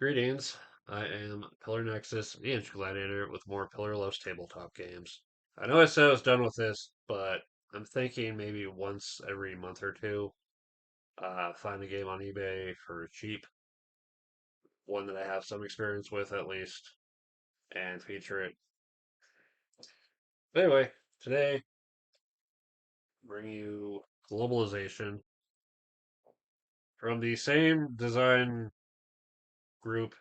Greetings. I am Pillar Nexus, the Inch Gladiator, with more Pillarless tabletop games. I know I said I was done with this, but I'm thinking maybe once every month or two, find a game on eBay for cheap, one that I have some experience with at least, and feature it. But anyway, today, bring you Globalization from the same design group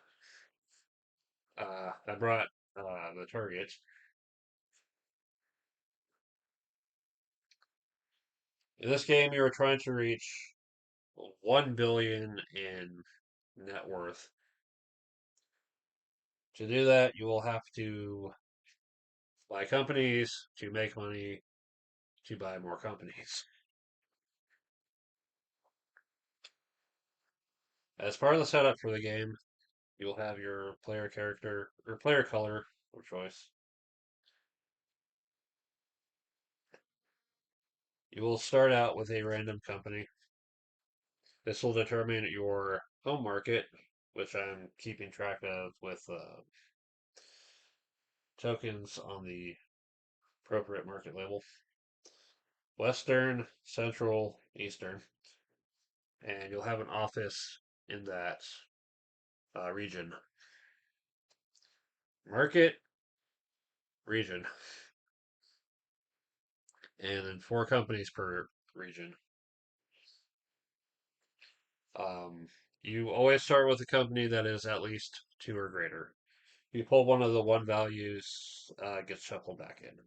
that brought the Target. In this game, you are trying to reach 1 billion in net worth. To do that, you will have to buy companies to make money to buy more companies. As part of the setup for the game, you will have your player character or player color of choice. You will start out with a random company. This will determine your home market, which I'm keeping track of with tokens on the appropriate market label. Western, Central, Eastern, and you'll have an office in that region. Market, region, and then 4 companies per region. Um, you always start with a company that is at least 2 or greater. If you pull one of the one values, gets shuffled back in.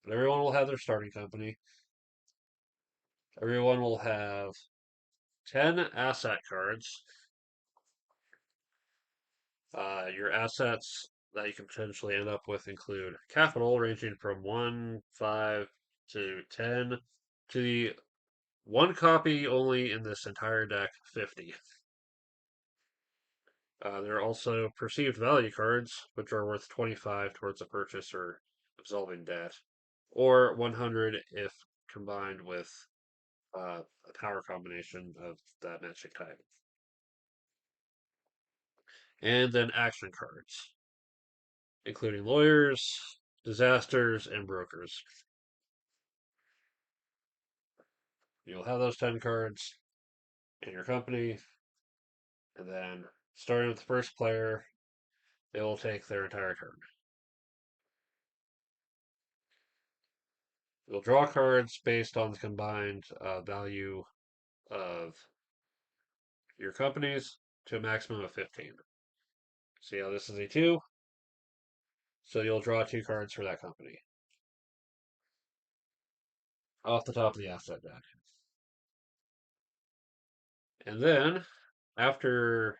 But everyone will have their starting company. Everyone will have 10 asset cards. Your assets that you can potentially end up with include capital ranging from 1, 5 to 10 to the one copy only in this entire deck, 50. There are also perceived value cards, which are worth 25 towards a purchase or absolving debt, or 100 if combined with a power combination of that matching type. And then action cards, including lawyers, disasters, and brokers. You'll have those 10 cards in your company, and then starting with the first player, they will take their entire turn. You'll draw cards based on the combined value of your companies to a maximum of 15. See how this is a 2? So you'll draw 2 cards for that company off the top of the asset deck. And then, after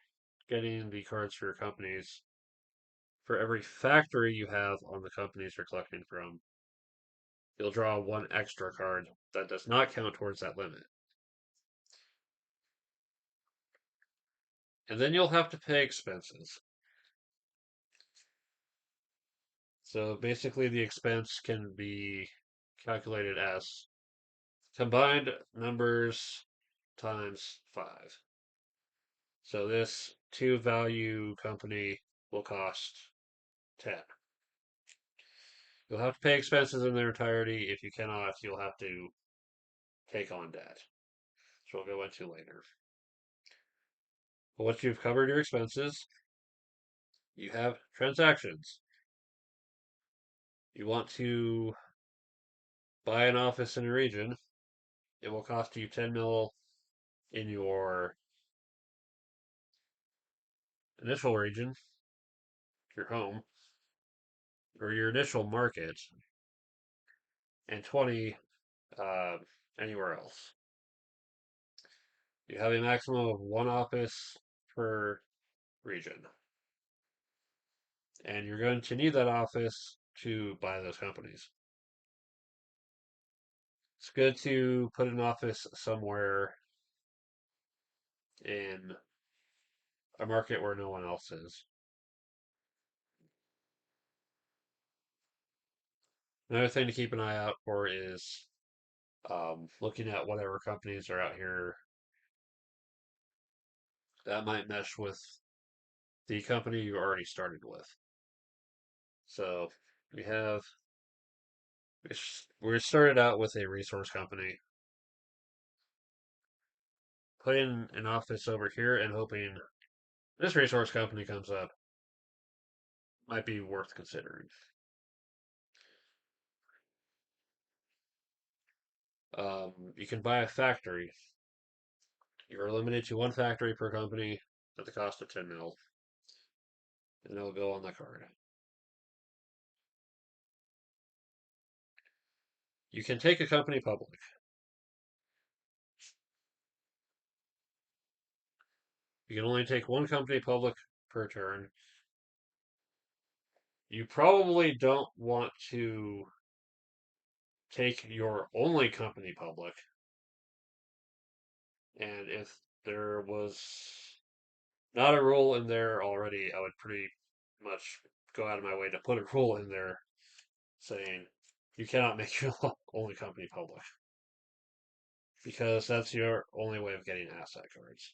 getting the cards for your companies, for every factory you have on the companies you're collecting from, you'll draw 1 extra card that does not count towards that limit. And then you'll have to pay expenses. So basically, the expense can be calculated as combined numbers times 5. So this 2 value company will cost 10. You'll have to pay expenses in their entirety. If you cannot, you'll have to take on debt, which we'll go into later. But once you've covered your expenses, you have transactions. You want to buy an office in a region, it will cost you 10 mil in your initial region, your home, or your initial market, and 20 uh, anywhere else. You have a maximum of 1 office per region, and you're going to need that office to buy those companies. It's good to put an office somewhere in a market where no one else is. Another thing to keep an eye out for is looking at whatever companies are out here that might mesh with the company you already started with. So we have we started out with a resource company, put in an office over here, and hoping this resource company comes up. Might be worth considering. You can buy a factory. You're limited to one factory per company at the cost of 10 mil, and it'll go on the card. You can take a company public. You can only take one company public per turn. You probably don't want to take your only company public. And if there was not a rule in there already, I would pretty much go out of my way to put a rule in there saying you cannot make your only company public because that's your only way of getting asset cards.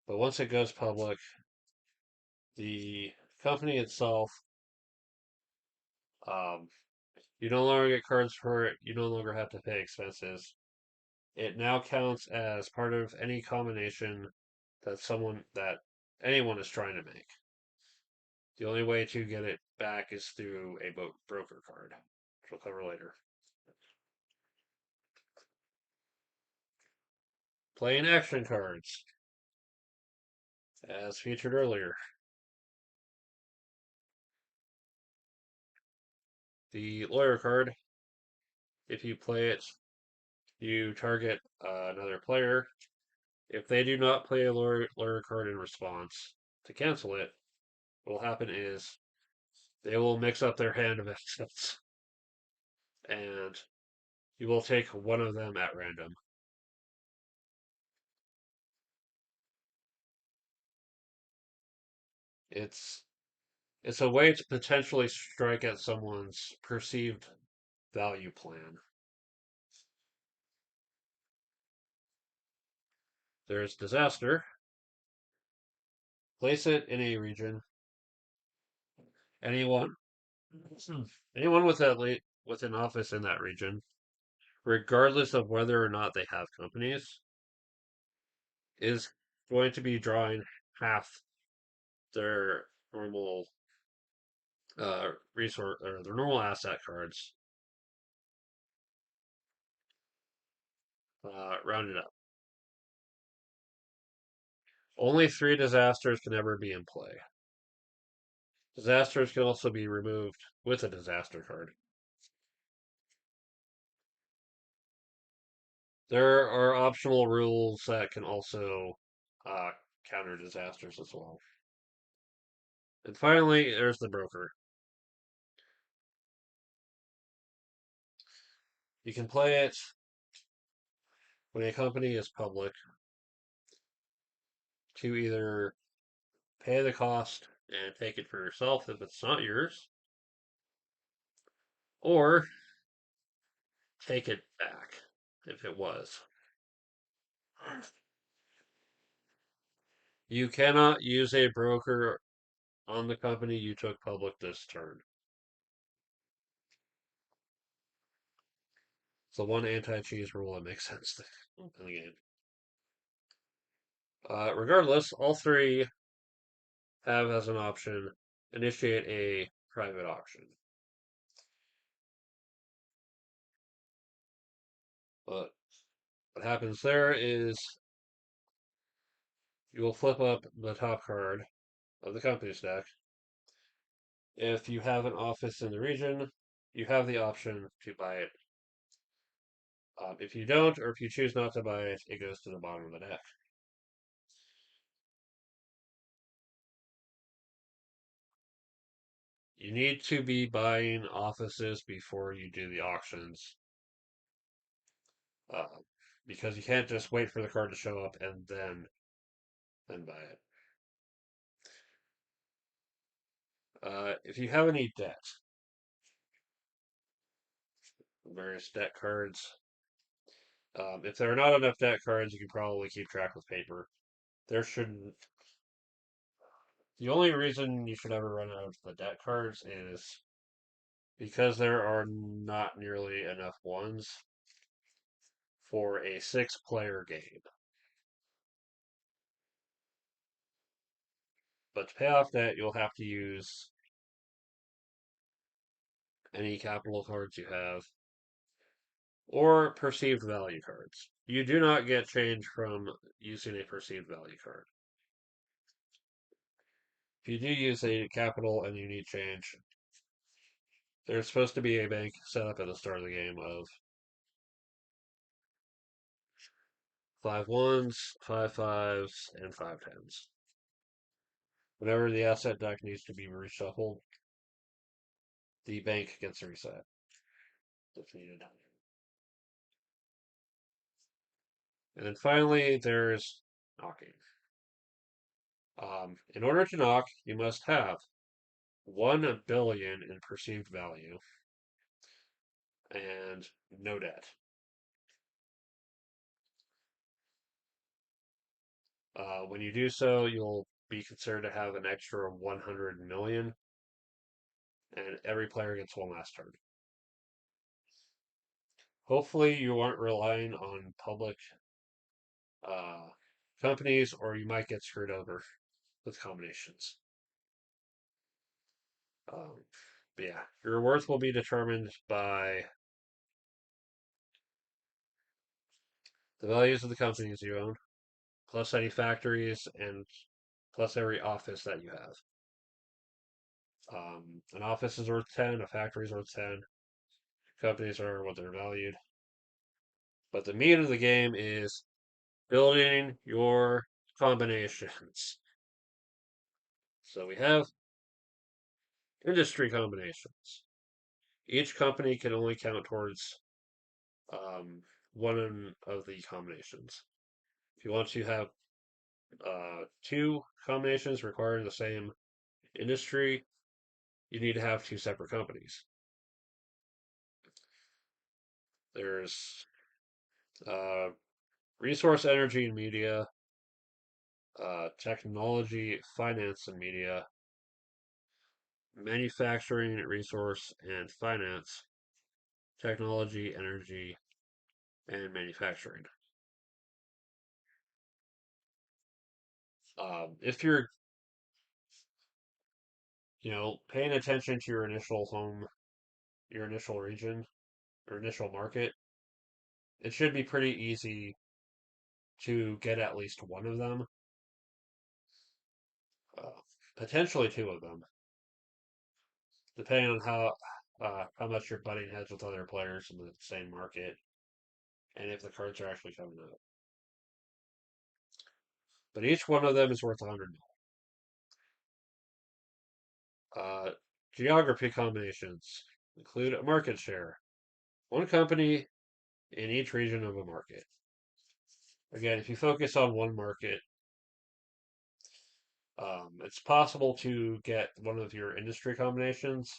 But once it goes public, the company itself, um, you no longer get cards for it. You no longer have to pay expenses. It now counts as part of any combination that anyone is trying to make. The only way to get it back is through a broker card, which we'll cover later. Playing action cards, as featured earlier. The lawyer card, if you play it, you target another player. If they do not play a lawyer card in response to cancel it, what will happen is they will mix up their hand of assets, and you will take one of them at random. It's it's a way to potentially strike at someone's perceived value plan. There's disaster. Place it in a region. Anyone, anyone with an office in that region, regardless of whether or not they have companies, is going to be drawing half their normal resource or their normal asset cards, rounded up. Only three disasters can ever be in play. Disasters can also be removed with a disaster card. There are optional rules that can also uh, counter disasters as well. And finally, there's the broker. You can play it when a company is public to either pay the cost and take it for yourself if it's not yours, or take it back if it was. You cannot use a broker on the company you took public this turn. It's the one anti-cheese rule that makes sense in the game. Regardless, all three have as an option initiate a private auction. But what happens there is you will flip up the top card of the company's deck. If you have an office in the region, you have the option to buy it. If you don't, or if you choose not to buy it, it goes to the bottom of the deck. You need to be buying offices before you do the auctions, uh, because you can't just wait for the card to show up and then buy it. If you have any debt, various debt cards, If there are not enough debt cards, you can probably keep track with paper. There shouldn't. The only reason you should ever run out of the debt cards is because there are not nearly enough ones for a six-player game. But to pay off debt, you'll have to use any capital cards you have or perceived value cards. You do not get change from using a perceived value card. If you do use a capital and you need change, there's supposed to be a bank set up at the start of the game of five ones, five fives, and five tens. Whenever the asset deck needs to be reshuffled, the bank gets reset if needed. And then finally, there's knocking. In order to knock, you must have 1 billion in perceived value and no debt. When you do so, you'll be considered to have an extra 100 million, and every player gets one last turn. Hopefully, you aren't relying on public uh, companies, or you might get screwed over with combinations. Um, but yeah, your worth will be determined by the values of the companies you own, plus any factories, and plus every office that you have. An office is worth 10, a factory is worth 10, companies are what they're valued. But the meat of the game is building your combinations. So we have industry combinations. Each company can only count towards um, one of the combinations. If you want to have two combinations requiring the same industry, you need to have two separate companies. There's uh, resource, energy, and media, technology, finance, and media, manufacturing, resource, and finance, technology, energy, and manufacturing. If you're, paying attention to your initial home, your initial region, or initial market, it should be pretty easy to get at least one of them, uh, potentially two of them, depending on how much you're butting heads with other players in the same market, and if the cards are actually coming out. But each one of them is worth 100 mil. Geography combinations include a market share, one company in each region of a market. Again, if you focus on one market, it's possible to get one of your industry combinations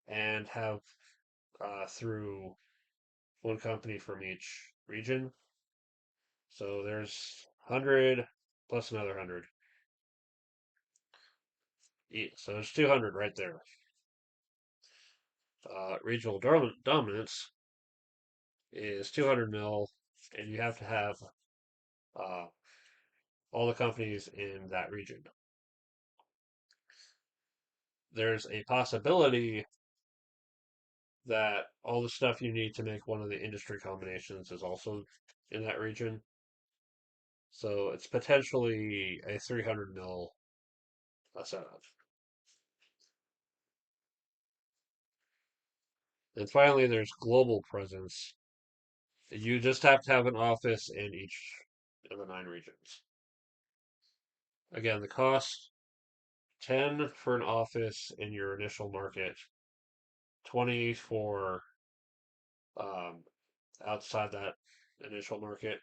and have through one company from each region. So there's 100 plus another 100. So there's 200 right there. Regional dominance is 200 mil, and you have to have uh, all the companies in that region. There's a possibility that all the stuff you need to make one of the industry combinations is also in that region. So it's potentially a 300 mil setup. And finally, there's global presence. You just have to have an office in each of the 9 regions. Again, the cost 10 for an office in your initial market, 20 for um, outside that initial market.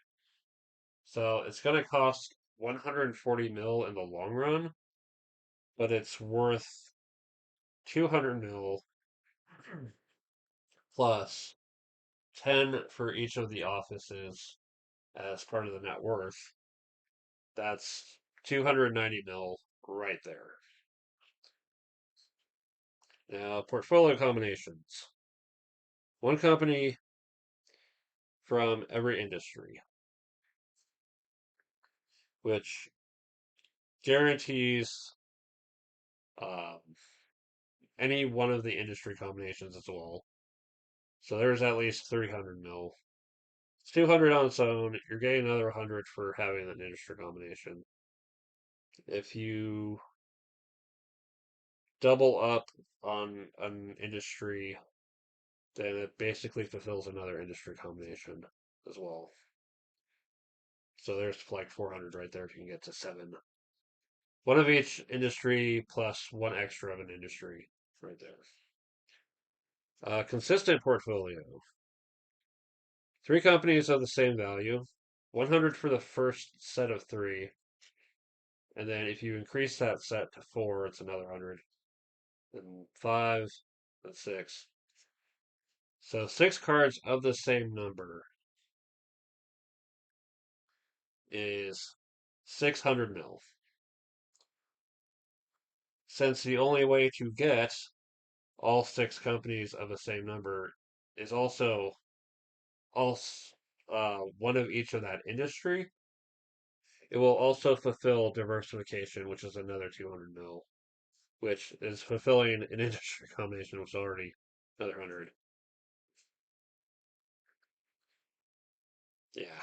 So it's going to cost 140 mil in the long run, but it's worth 200 mil plus 10 for each of the offices as part of the net worth, that's 290 mil right there. Now, portfolio combinations. One company from every industry, which guarantees um, any one of the industry combinations as well. So there's at least 300 mil. It's 200 on its own. You're getting another 100 for having an industry combination. If you double up on an industry, then it basically fulfills another industry combination as well. So there's like 400 right there if you can get to 7. One of each industry plus one extra of an industry right there. Consistent portfolio. 3 companies of the same value. 100 for the first set of 3. And then if you increase that set to 4, it's another 100. And 5, and 6. So 6 cards of the same number is 600 mil. Since the only way to get all 6 companies of the same number is also all one of each of that industry, it will also fulfill diversification, which is another 200 mil, which is fulfilling an industry combination, which is already another 100. Yeah.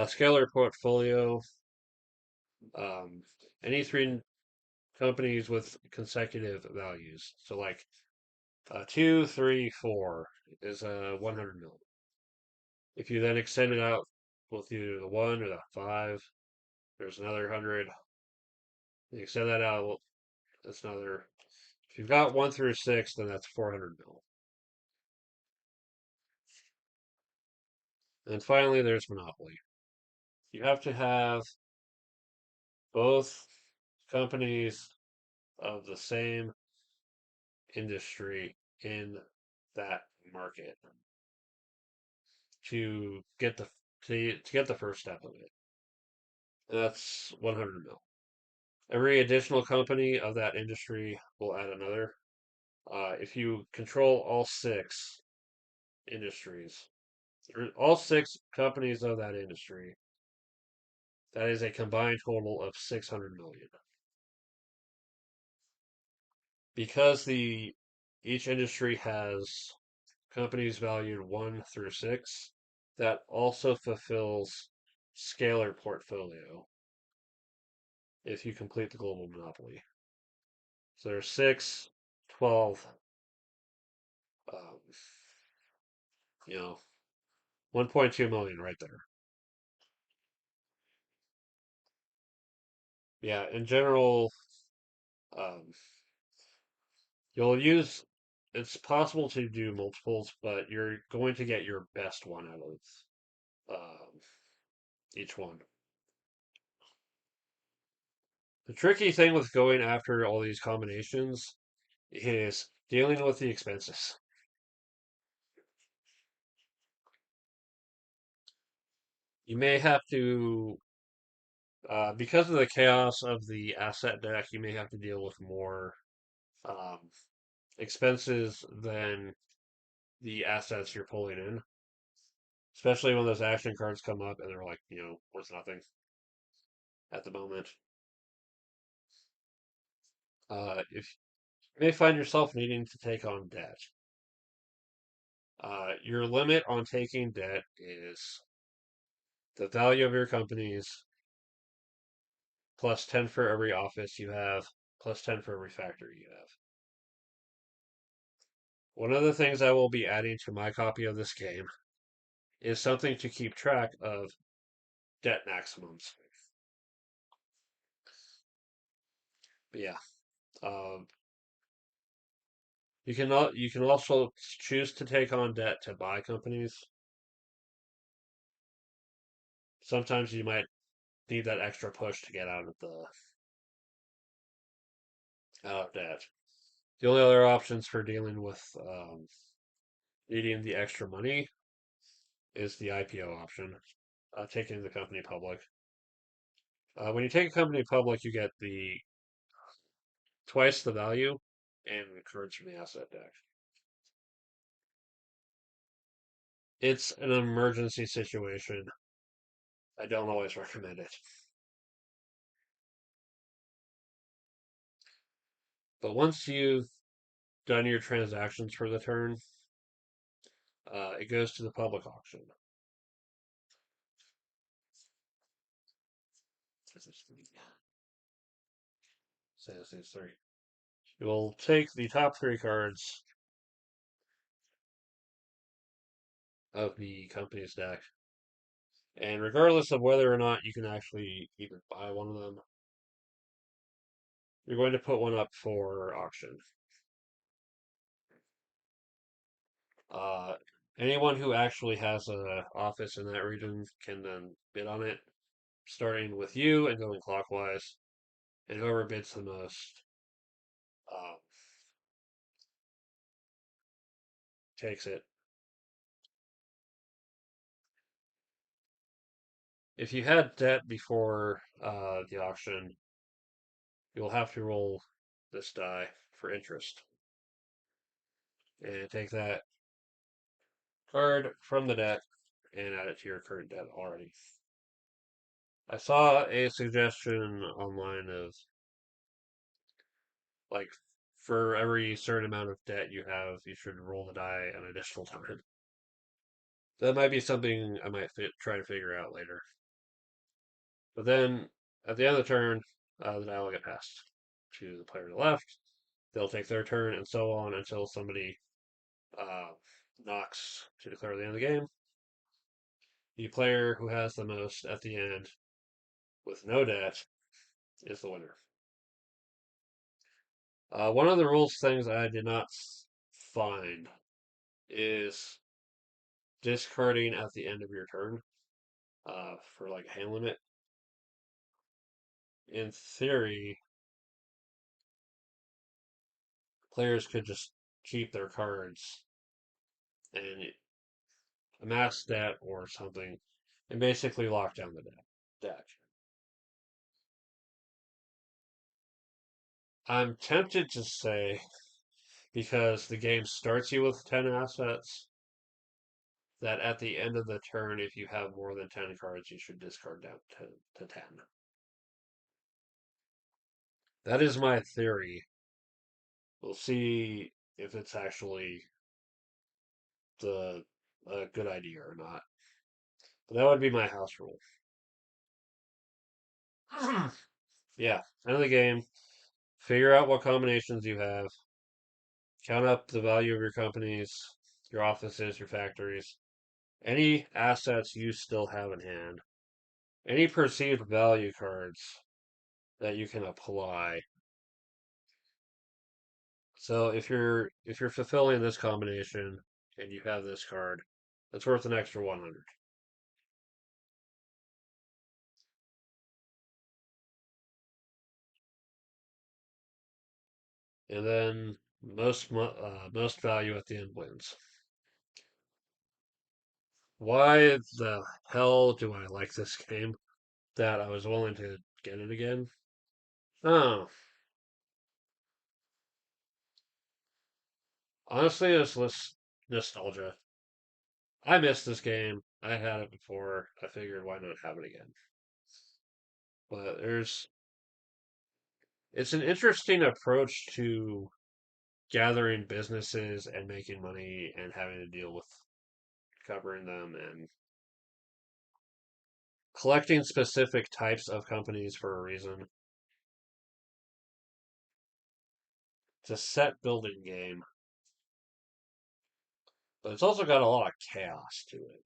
Scalar portfolio. Um, any 3 companies with consecutive values. So like 2, 3, 4 is 100 mil. If you then extend it out with either the 1 or the 5, there's another 100. You extend that out, well, that's another. If you've got 1 through 6, then that's 400 mil. And finally, there's Monopoly. You have to have both companies of the same industry in that market to get the to get the first step of it. And that's 100 mil. Every additional company of that industry will add another. If you control all 6 industries, or all 6 companies of that industry, that is a combined total of 600 million. Because the each industry has companies valued 1 through 6, that also fulfills scalar portfolio if you complete the global monopoly. So there's 6, 12, um, 1.2 million right there. Yeah, in general, um, you'll use. It's possible to do multiples, but you're going to get your best one out of each one. The tricky thing with going after all these combinations is dealing with the expenses. You may have to, because of the chaos of the asset deck, you may have to deal with more um, expenses than the assets you're pulling in. Especially when those action cards come up and they're like, worth nothing at the moment. If you may find yourself needing to take on debt. Your limit on taking debt is the value of your companies plus 10 for every office you have, plus 10 for every factory you have. One of the things I will be adding to my copy of this game is something to keep track of debt maximums. But yeah, um, you can also choose to take on debt to buy companies. Sometimes you might need that extra push to get out of debt. The only other options for dealing with needing the extra money is the IPO option, taking the company public. When you take a company public, you get the twice the value and cards from the asset deck. It's an emergency situation. I don't always recommend it. But once you've done your transactions for the turn, it goes to the public auction. Say this is three. You will take the top three cards of the company's deck, and regardless of whether or not you can actually even buy one of them, you're going to put one up for auction. Uh, Anyone who actually has an office in that region can then bid on it, starting with you and going clockwise, and whoever bids the most uh, takes it. If you had debt before the auction, you'll have to roll this die for interest and take that card from the deck and add it to your current debt already. I saw a suggestion online of like for every certain amount of debt you have, you should roll the die an additional time. That might be something I might try to figure out later. But then at the end of the turn, the die will get passed to the player to the left. They'll take their turn and so on until somebody uh, knocks to declare the end of the game. The player who has the most at the end with no debt is the winner. One of the rules things I did not find is discarding at the end of your turn for like a hand limit. In theory, players could just keep their cards and amass debt or something and basically lock down the deck. I'm tempted to say because the game starts you with 10 assets that at the end of the turn, if you have more than 10 cards, you should discard down to 10. That is my theory. We'll see if it's actually the a good idea or not. But that would be my house rule. Yeah, end of the game. Figure out what combinations you have. Count up the value of your companies, your offices, your factories, any assets you still have in hand, any perceived value cards that you can apply. So if you're fulfilling this combination and you have this card, that's worth an extra 100. And then most value at the end wins. Why the hell do I like this game that I was willing to get it again? Oh, honestly, it's less nostalgia. I missed this game. I had it before. I figured why not have it again. But it's an interesting approach to gathering businesses and making money and having to deal with covering them and collecting specific types of companies for a reason. It's a set building game, but it's also got a lot of chaos to it.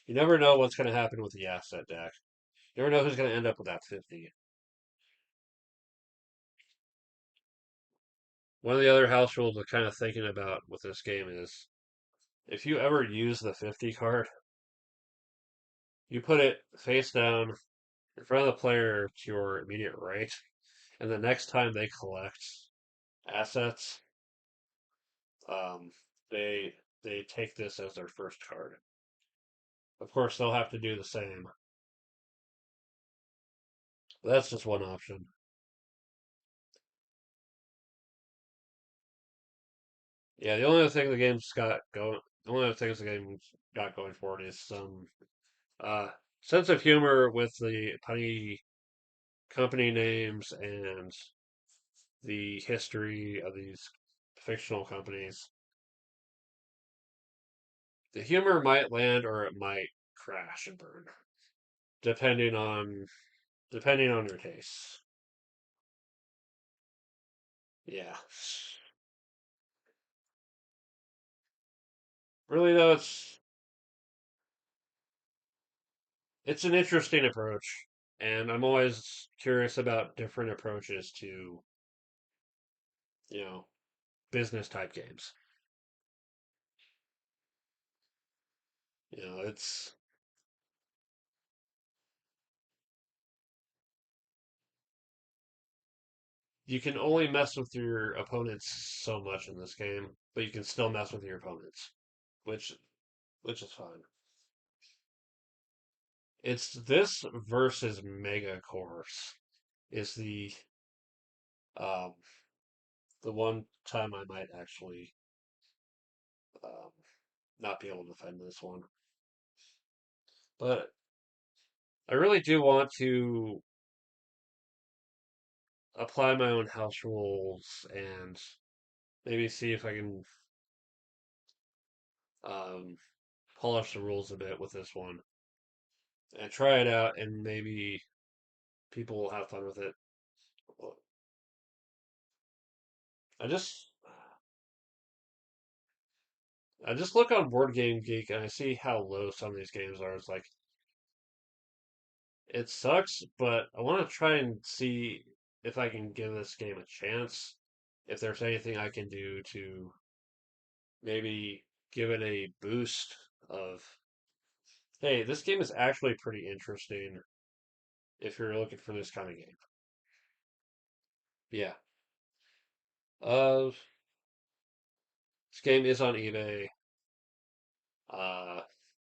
You never know what's going to happen with the asset deck. You never know who's going to end up with that 50. One of the other house rules I'm kind of thinking about with this game is if you ever use the 50 card, you put it face down in front of the player to your immediate right, and the next time they collect assets, um, they they take this as their first card. Of course, they'll have to do the same. That's just one option. Yeah, the only other thing the game's got going, the only other things the game's got going for it is some uh, sense of humor with the punny company names and the history of these fictional companies. The humor might land or it might crash and burn, depending on depending on your tastes. Yeah. Really though, it's an interesting approach, and I'm always curious about different approaches to, you know, business type games. It's you can only mess with your opponents so much in this game, but you can still mess with your opponents, which which is fine. It's this versus Mega Course is um the one time I might actually um not be able to defend this one. But I really do want to apply my own house rules and maybe see if I can um polish the rules a bit with this one and try it out and maybe people will have fun with it. I just I just look on Board Game Geek and I see how low some of these games are. It's like it sucks, but I want to try and see if I can give this game a chance. If there's anything I can do to maybe give it a boost of, hey, this game is actually pretty interesting if you're looking for this kind of game. Yeah. Uh, this game is on eBay. Uh,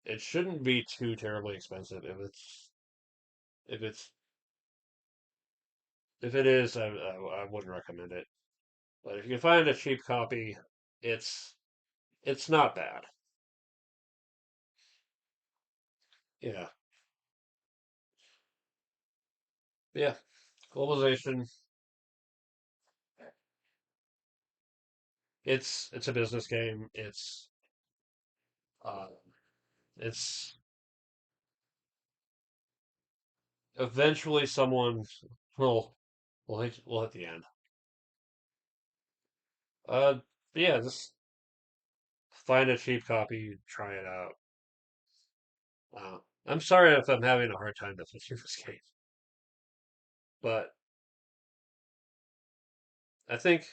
it shouldn't be too terribly expensive. If it's if it is, I wouldn't recommend it. But if you can find a cheap copy, it's it's not bad. Yeah, yeah. Globalization. It's a business game. Uh, it's eventually someone will hit the end. Uh, yeah, just find a cheap copy, try it out. I'm sorry if I'm having a hard time defending this game, but I think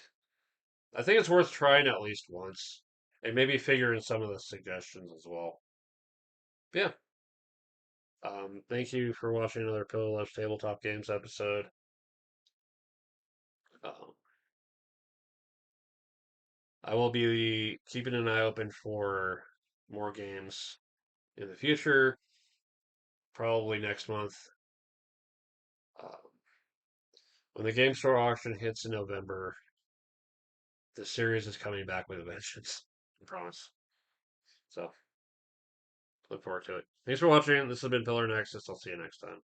I think it's worth trying at least once, and maybe figure in some of the suggestions as well. Yeah. Thank you for watching another Pillow Left Tabletop Games episode. Um, I will be keeping an eye open for more games in the future, probably next month. Uh, when the game store auction hits in November, the series is coming back with a vengeance. I promise. So look forward to it. Thanks for watching. This has been Pillar Nexus. I'll see you next time.